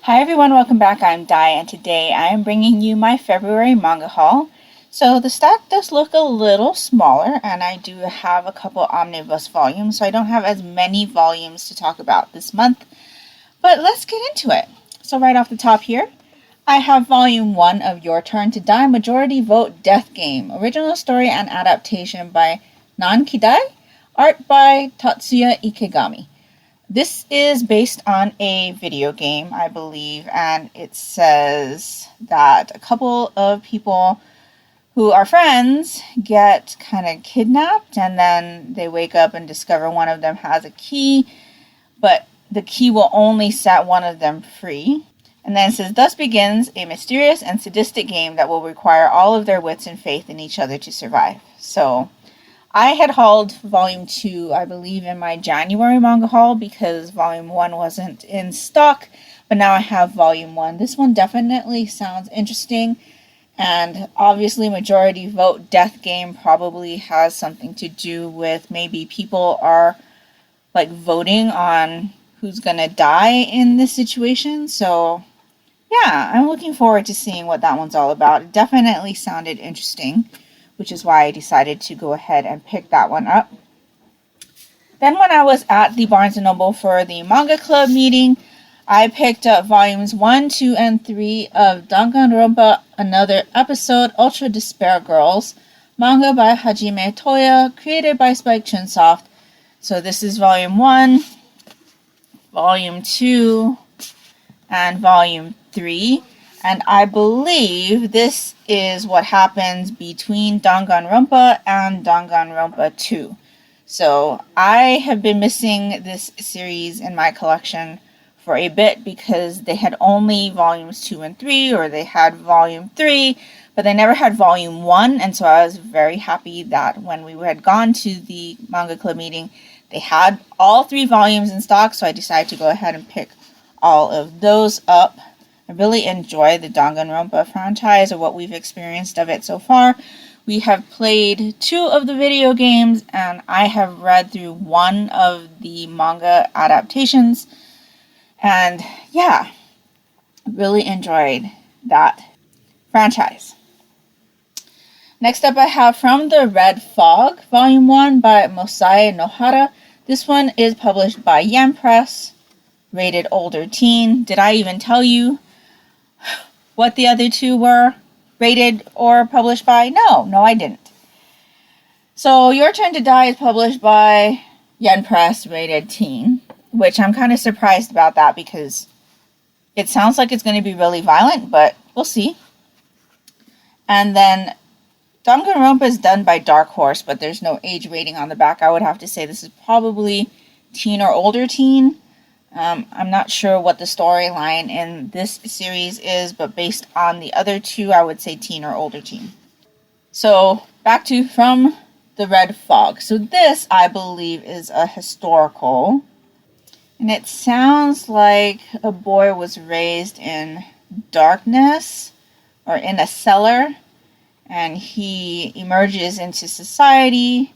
Hi everyone, welcome back. I'm Dai, and today I am bringing you my February manga haul. So the stack does look a little smaller, and I do have a couple omnibus volumes, so I don't have as many volumes to talk about this month. But let's get into it. So right off the top here, I have volume 1 of Your Turn to Die Majority Vote Death Game, original story and adaptation by Nan Kidai, art by Tatsuya Ikegami. This is based on a video game, I believe, and it says that a couple of people who are friends get kind of kidnapped, and then they wake up and discover one of them has a key, but the key will only set one of them free. And then it says, thus begins a mysterious and sadistic game that will require all of their wits and faith in each other to survive. So I had hauled volume 2, I believe, in my January manga haul because volume 1 wasn't in stock, but now I have volume 1. This one definitely sounds interesting, and obviously majority vote death game probably has something to do with maybe people are like voting on who's gonna die in this situation. So yeah, I'm looking forward to seeing what that one's all about. It definitely sounded interesting, which is why I decided to go ahead and pick that one up. Then when I was at the Barnes & Noble for the manga club meeting, I picked up volumes 1, 2, and 3 of Danganronpa Another Episode Ultra Despair Girls, manga by Hajime Toya, created by Spike Chunsoft. So this is volume 1, volume 2, and volume 3. And I believe this is what happens between Danganronpa and Danganronpa 2. So I have been missing this series in my collection for a bit because they had only volumes 2 and 3, or they had volume 3, but they never had volume 1. And so I was very happy that when we had gone to the manga club meeting, they had all 3 volumes in stock. So I decided to go ahead and pick all of those up. I really enjoy the Danganronpa franchise, or what we've experienced of it so far. We have played 2 of the video games, and I have read through 1 of the manga adaptations. And yeah, really enjoyed that franchise. Next up I have From the Red Fog, Volume 1 by Mosae Nohara. This one is published by Yen Press, rated older teen. Did I even tell you what the other 2 were rated or published by? No, I didn't. So Your Turn to Die is published by Yen Press, rated teen, which I'm kind of surprised about that because it sounds like it's going to be really violent, but we'll see. And then Danganronpa is done by Dark Horse, but there's no age rating on the back. I would have to say this is probably teen or older teen. I'm not sure what the storyline in this series is, but based on the other 2, I would say teen or older teen. So, back to From the Red Fog. So this, I believe, is a historical. And it sounds like a boy was raised in darkness, or in a cellar, and he emerges into society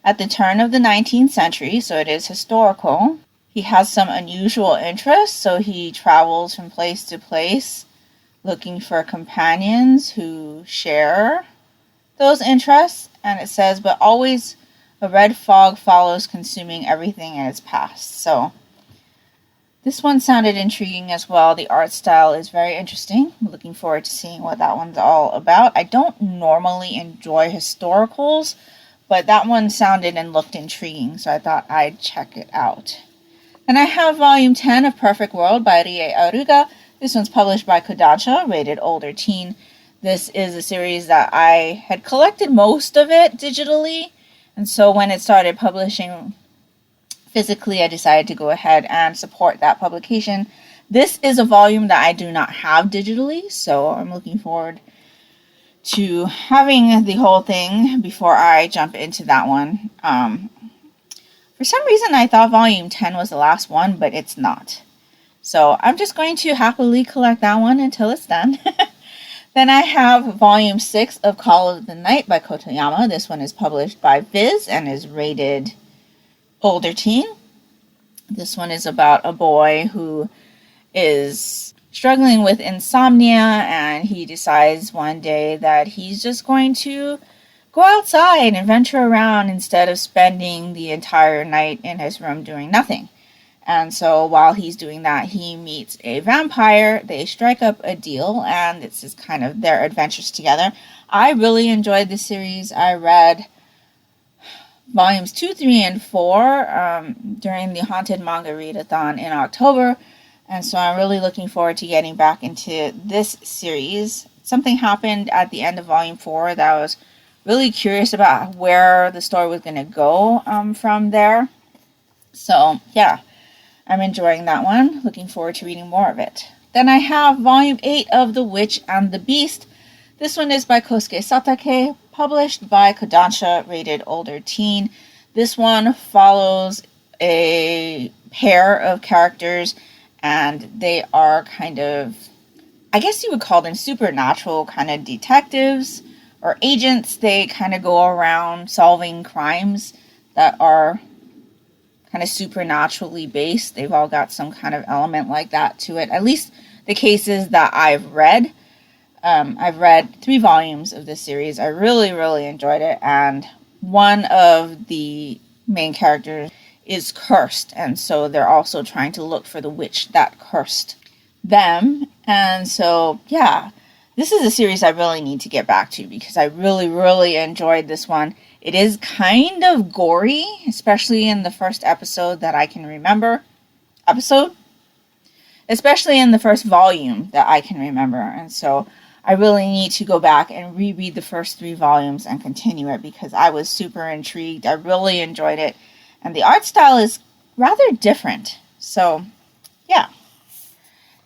at the turn of the 19th century, so it is historical. He has some unusual interests, so he travels from place to place looking for companions who share those interests. And it says, but always a red fog follows, consuming everything in its path. So this one sounded intriguing as well. The art style is very interesting. I'm looking forward to seeing what that one's all about. I don't normally enjoy historicals, but that one sounded and looked intriguing, so I thought I'd check it out. And I have volume 10 of Perfect World by Rie Aruga. This one's published by Kodansha, rated older teen. This is a series that I had collected most of it digitally, and so when it started publishing physically, I decided to go ahead and support that publication. This is a volume that I do not have digitally, so I'm looking forward to having the whole thing before I jump into that one. For some reason, I thought volume 10 was the last one, but it's not. So I'm just going to happily collect that one until it's done. Then I have volume 6 of Call of the Night by Kotoyama. This one is published by Viz and is rated older teen. This one is about a boy who is struggling with insomnia, and he decides one day that he's just going to go outside and venture around instead of spending the entire night in his room doing nothing. And so while he's doing that, he meets a vampire. They strike up a deal, and it's just kind of their adventures together. I really enjoyed the series. I read volumes 2, 3, and 4 during the Haunted Manga Readathon in October. And so I'm really looking forward to getting back into this series. Something happened at the end of volume 4 that I was really curious about where the story was going to go from there. So, yeah. I'm enjoying that one. Looking forward to reading more of it. Then I have Volume 8 of The Witch and the Beast. This one is by Kosuke Satake, published by Kodansha, rated older teen. This one follows a pair of characters, and they are kind of, I guess you would call them supernatural kind of detectives or agents. They kind of go around solving crimes that are kind of supernaturally based. They've all got some kind of element like that to it. At least the cases that I've read. I've read 3 volumes of this series. I really, really enjoyed it. And one of the main characters is cursed. And so they're also trying to look for the witch that cursed them. And so, yeah, this is a series I really need to get back to because I really, really enjoyed this one. It is kind of gory, especially in the first episode that I can remember. Especially in the first volume that I can remember. And so I really need to go back and reread the first 3 volumes and continue it because I was super intrigued. I really enjoyed it. And the art style is rather different. So, yeah.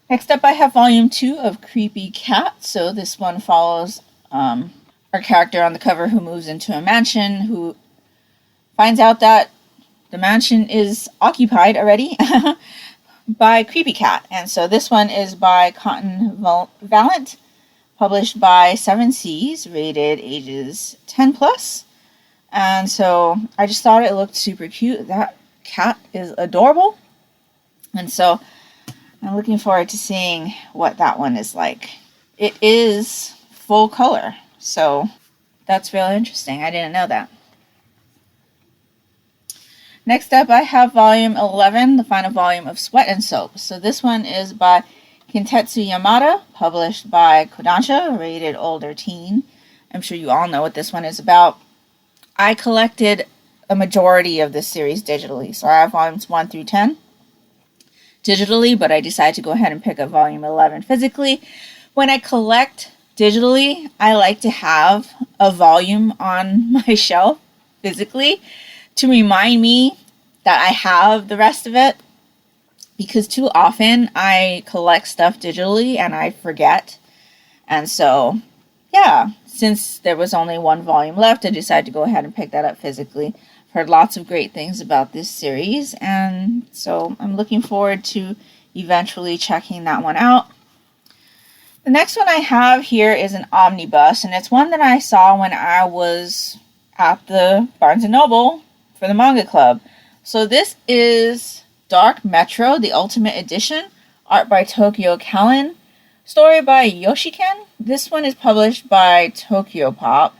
Next up, I have Volume 2 of Creepy Cat. So this one follows our character on the cover who moves into a mansion, who finds out that the mansion is occupied already by Creepy Cat. And so this one is by Cotton Valent, published by 7 Seas, rated ages 10 plus. And so I just thought it looked super cute. That cat is adorable. And so I'm looking forward to seeing what that one is like. It is full color, so that's really interesting. I didn't know that. Next up, I have Volume 11, the final volume of Sweat and Soap. So this one is by Kintetsu Yamada, published by Kodansha, rated older teen. I'm sure you all know what this one is about. I collected a majority of this series digitally, so I have volumes 1 through 10 digitally, but I decided to go ahead and pick up volume 11 physically. When I collect digitally, I like to have a volume on my shelf physically to remind me that I have the rest of it, because too often I collect stuff digitally and I forget. And so, yeah, since there was only 1 volume left, I decided to go ahead and pick that up physically. Heard lots of great things about this series, and so I'm looking forward to eventually checking that one out. The next one I have here is an omnibus, and it's one that I saw when I was at the Barnes & Noble for the manga club. So this is Dark Metro, the Ultimate Edition, art by Tokyo Kallen, story by Yoshiken. This one is published by Tokyo Pop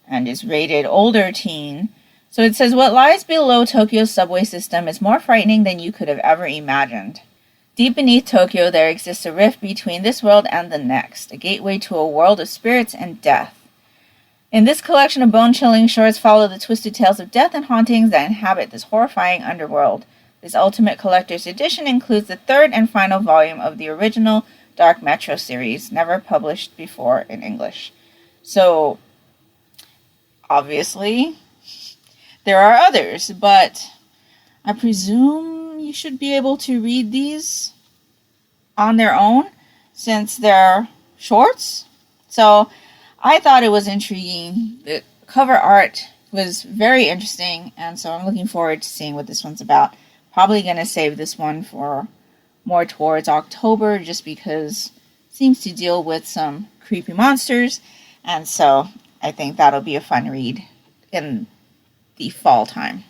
and is rated older teen. So it says, what lies below Tokyo's subway system is more frightening than you could have ever imagined. Deep beneath Tokyo, there exists a rift between this world and the next, a gateway to a world of spirits and death. In this collection of bone-chilling shorts follow the twisted tales of death and hauntings that inhabit this horrifying underworld. This Ultimate Collector's Edition includes the 3rd and final volume of the original Dark Metro series, never published before in English. So, obviously, there are others, but I presume you should be able to read these on their own since they're shorts. So I thought it was intriguing. The cover art was very interesting, and so I'm looking forward to seeing what this one's about. Probably going to save this one for more towards October just because it seems to deal with some creepy monsters, and so I think that'll be a fun read in the fall time.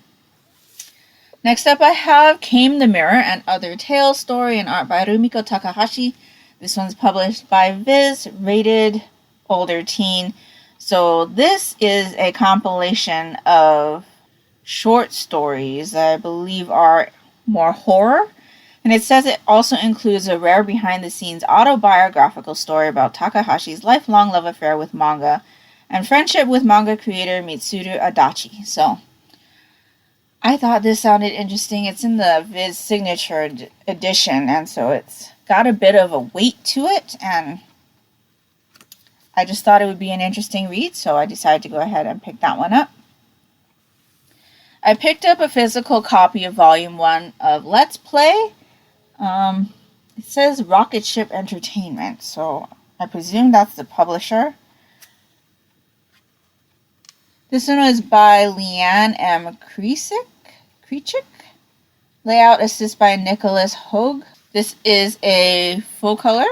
Next up I have Came the Mirror and Other Tales, story and art by Rumiko Takahashi. This one's published by Viz, rated older teen. So this is a compilation of short stories that I believe are more horror. And it says it also includes a rare behind-the-scenes autobiographical story about Takahashi's lifelong love affair with manga and friendship with manga creator Mitsuru Adachi. So I thought this sounded interesting. It's in the Viz Signature edition, and so it's got a bit of a weight to it, and I just thought it would be an interesting read, so I decided to go ahead and pick that one up. I picked up a physical copy of Volume 1 of Let's Play. It says Rocket Ship Entertainment, so I presume that's the publisher. This one is by Leanne M. Krecic. Layout assist by Nicholas Hogue. This is a full color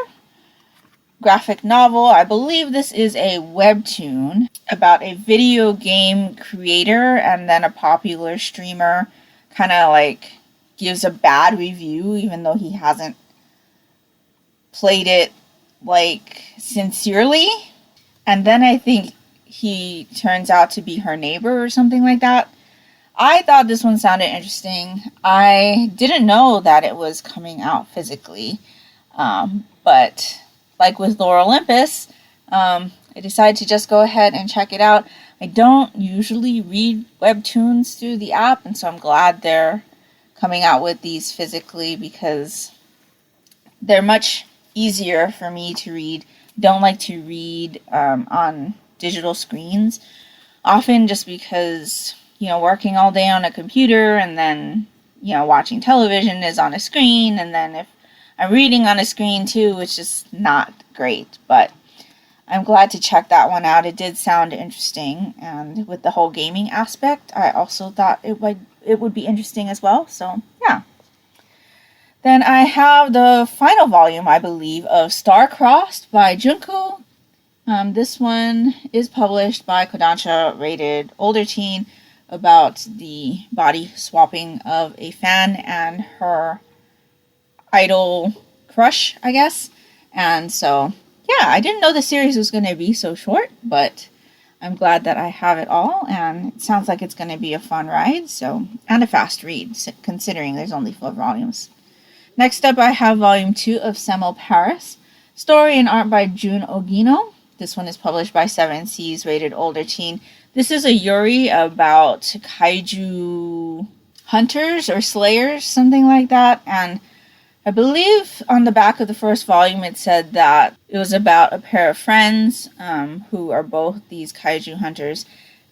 graphic novel. I believe this is a webtoon about a video game creator, and then a popular streamer kind of like gives a bad review even though he hasn't played it like sincerely, and then I think he turns out to be her neighbor or something like that. I thought this one sounded interesting. I didn't know that it was coming out physically, but like with Lore Olympus, I decided to just go ahead and check it out. I don't usually read webtoons through the app, and so I'm glad they're coming out with these physically because they're much easier for me to read. Don't like to read on digital screens, often just because, working all day on a computer and then, watching television is on a screen, and then if I'm reading on a screen too, it's just not great. But I'm glad to check that one out. It did sound interesting, and with the whole gaming aspect, I also thought it would be interesting as well. So yeah. Then I have the final volume, I believe, of Star-Crossed by Junko. This one is published by Kodansha, rated older teen, about the body swapping of a fan and her idol crush, I guess. And so, yeah, I didn't know the series was going to be so short, but I'm glad that I have it all, and it sounds like it's going to be a fun ride, and a fast read, considering there's only 4 volumes. Next up, I have Volume 2 of Semel Paris, story and art by Jun Ogino. This one is published by 7 Seas, rated older teen. This is a yuri about kaiju hunters or slayers, something like that, and I believe on the back of the first volume it said that it was about a pair of friends who are both these kaiju hunters,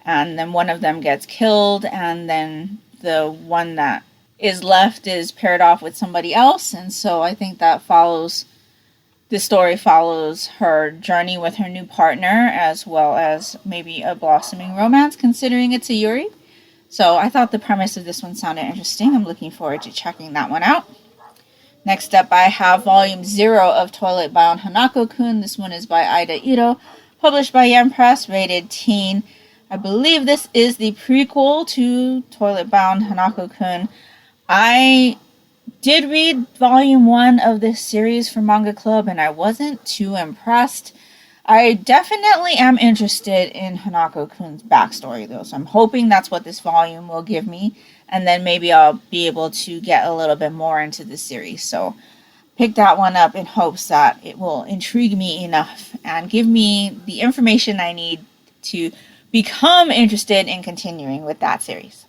and then one of them gets killed, and then the one that is left is paired off with somebody else, and so I think that this story follows her journey with her new partner, as well as maybe a blossoming romance, considering it's a yuri. So I thought the premise of this one sounded interesting. I'm looking forward to checking that one out. Next up, I have Volume 0 of Toilet Bound Hanako-kun. This one is by Ida Ito, published by Yen Press, rated teen. I believe this is the prequel to Toilet Bound Hanako-kun. I did read Volume 1 of this series for Manga Club, and I wasn't too impressed. I definitely am interested in Hanako-kun's backstory, though, so I'm hoping that's what this volume will give me, and then maybe I'll be able to get a little bit more into the series. So pick that one up in hopes that it will intrigue me enough and give me the information I need to become interested in continuing with that series.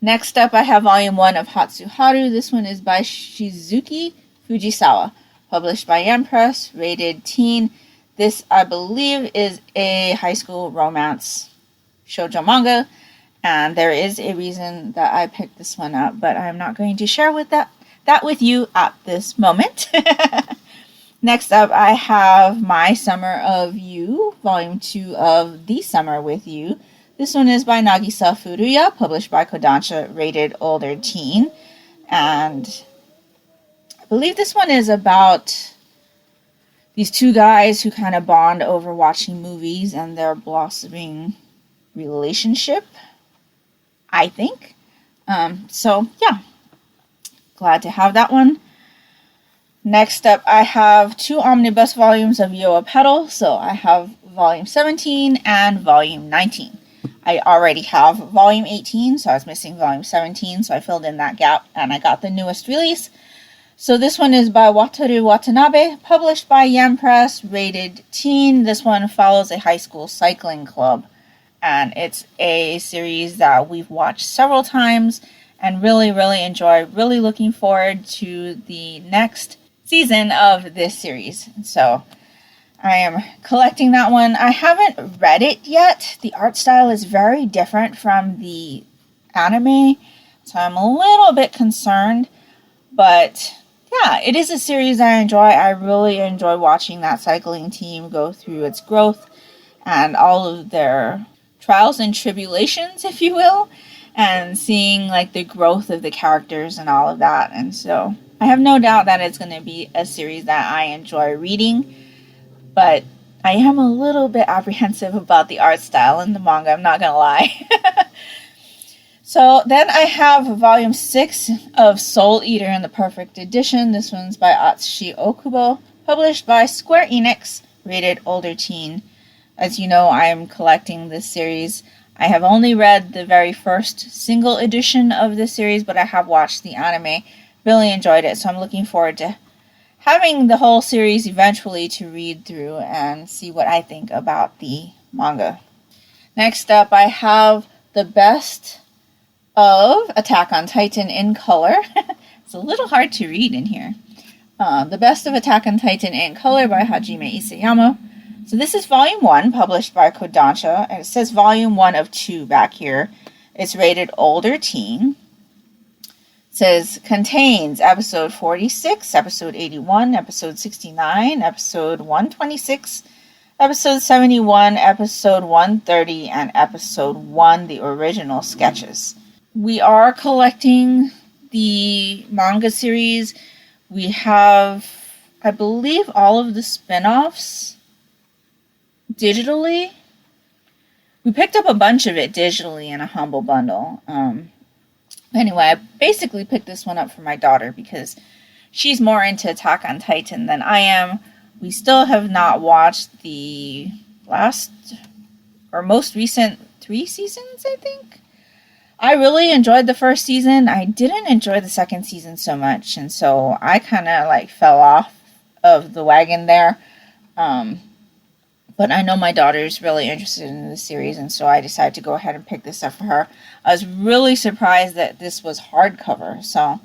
Next up, I have Volume 1 of Hatsuharu. This one is by Shizuki Fujisawa, published by Yen Press, rated teen. This, I believe, is a high school romance shoujo manga, and there is a reason that I picked this one up, but I'm not going to share that with you at this moment. Next up, I have My Summer of You, Volume 2 of The Summer with You. This one is by Nagisa Furuya, published by Kodansha, rated older teen. And I believe this one is about these two guys who kind of bond over watching movies and their blossoming relationship, I think. So, yeah. Glad to have that one. Next up, I have 2 omnibus volumes of Yoa Pedal. So I have volume 17 and volume 19. I already have volume 18, so I was missing volume 17, so I filled in that gap and I got the newest release. So this one is by Wataru Watanabe, published by Yen Press, rated teen. This one follows a high school cycling club, and it's a series that we've watched several times and really, really enjoy. Really looking forward to the next season of this series. So I am collecting that one. I haven't read it yet. The art style is very different from the anime, so I'm a little bit concerned. But yeah, it is a series I enjoy. I really enjoy watching that cycling team go through its growth and all of their trials and tribulations, if you will, and seeing like the growth of the characters and all of that. And so I have no doubt that it's going to be a series that I enjoy reading. But I am a little bit apprehensive about the art style in the manga, I'm not gonna lie. So then I have volume 6 of Soul Eater in the Perfect Edition. This one's by Atsushi Okubo, published by Square Enix, rated older teen. As you know, I am collecting this series. I have only read the very first single edition of this series, but I have watched the anime. Really enjoyed it, so I'm looking forward to having the whole series eventually to read through and see what I think about the manga. Next up, I have the best of Attack on Titan in color. It's a little hard to read in here. The best of Attack on Titan in color by Hajime Isayama. So this is volume 1, published by Kodansha, and it says volume 1 of 2 back here. It's rated older teen. Says contains episode 46, episode 81, episode 69, episode 126, episode 71, episode 130, and episode 1, the original sketches. We are collecting the manga series. We have, I believe, all of the spin-offs digitally. We picked up a bunch of it digitally in a humble bundle. Anyway, I basically picked this one up for my daughter because she's more into Attack on Titan than I am. We still have not watched the last or most recent 3 seasons, I think. I really enjoyed the first season. I didn't enjoy the second season so much, and so I kind of like fell off of the wagon there. But I know my daughter's really interested in the series, and so I decided to go ahead and pick this up for her. I was really surprised that this was hardcover, so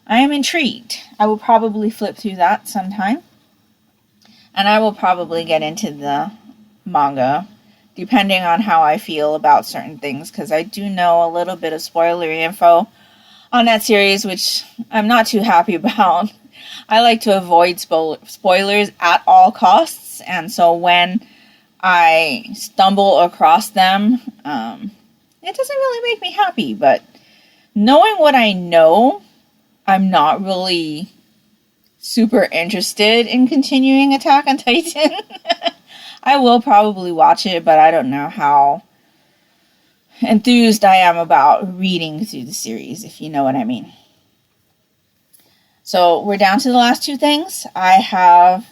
I am intrigued. I will probably flip through that sometime. And I will probably get into the manga, depending on how I feel about certain things, because I do know a little bit of spoilery info on that series, which I'm not too happy about. I like to avoid spoilers at all costs, and so when I stumble across them, it doesn't really make me happy, but knowing what I know, I'm not really super interested in continuing Attack on Titan. I will probably watch it, but I don't know how enthused I am about reading through the series, if you know what I mean. So we're down to the last 2 things. I have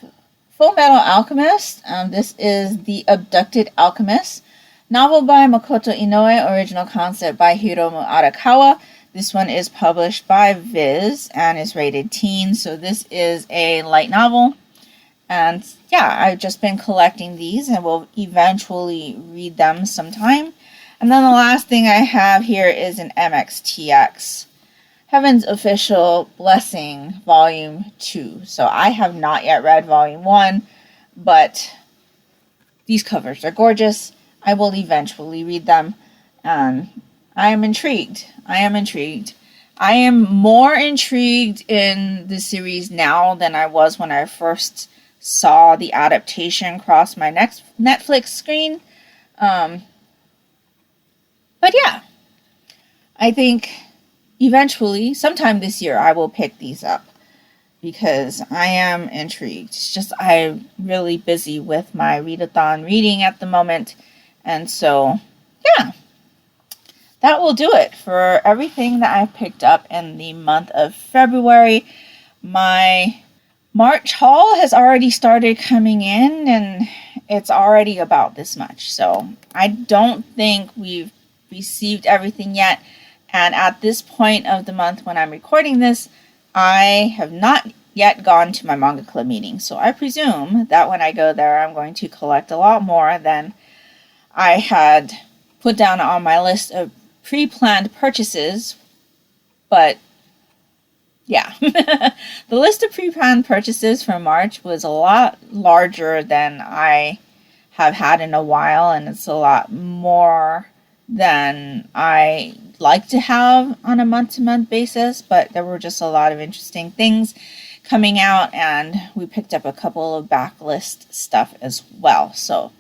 Full Metal Alchemist. This is The Abducted Alchemist. Novel by Makoto Inoue, original concept by Hiromu Arakawa. This one is published by Viz and is rated teen, so this is a light novel. And yeah, I've just been collecting these and will eventually read them sometime. And then the last thing I have here is an MXTX. Heaven's Official Blessing, Volume 2. So I have not yet read Volume 1, but these covers are gorgeous. I will eventually read them, and I am intrigued. I am more intrigued in the series now than I was when I first saw the adaptation cross my next Netflix screen. But yeah, I think eventually, sometime this year, I will pick these up because I am intrigued. It's just I'm really busy with my readathon reading at the moment. And so, yeah, that will do it for everything that I've picked up in the month of February. My March haul has already started coming in, and it's already about this much. So I don't think we've received everything yet. And at this point of the month when I'm recording this, I have not yet gone to my manga club meeting. So I presume that when I go there, I'm going to collect a lot more than I had put down on my list of pre-planned purchases. But yeah, the list of pre-planned purchases for March was a lot larger than I have had in a while, and it's a lot more than I like to have on a month-to-month basis, but there were just a lot of interesting things coming out, and we picked up a couple of backlist stuff as well. So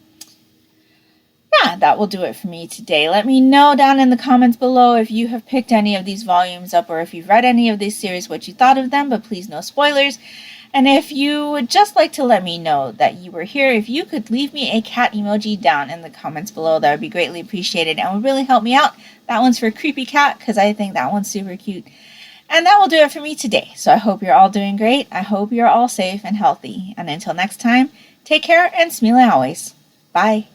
yeah, that will do it for me today. Let me know down in the comments below if you have picked any of these volumes up or if you've read any of these series, what you thought of them, but please no spoilers. And if you would just like to let me know that you were here, if you could leave me a cat emoji down in the comments below, that would be greatly appreciated and would really help me out. That one's for Creepy Cat because I think that one's super cute. And that will do it for me today. So I hope you're all doing great. I hope you're all safe and healthy. And until next time, take care and smile always. Bye.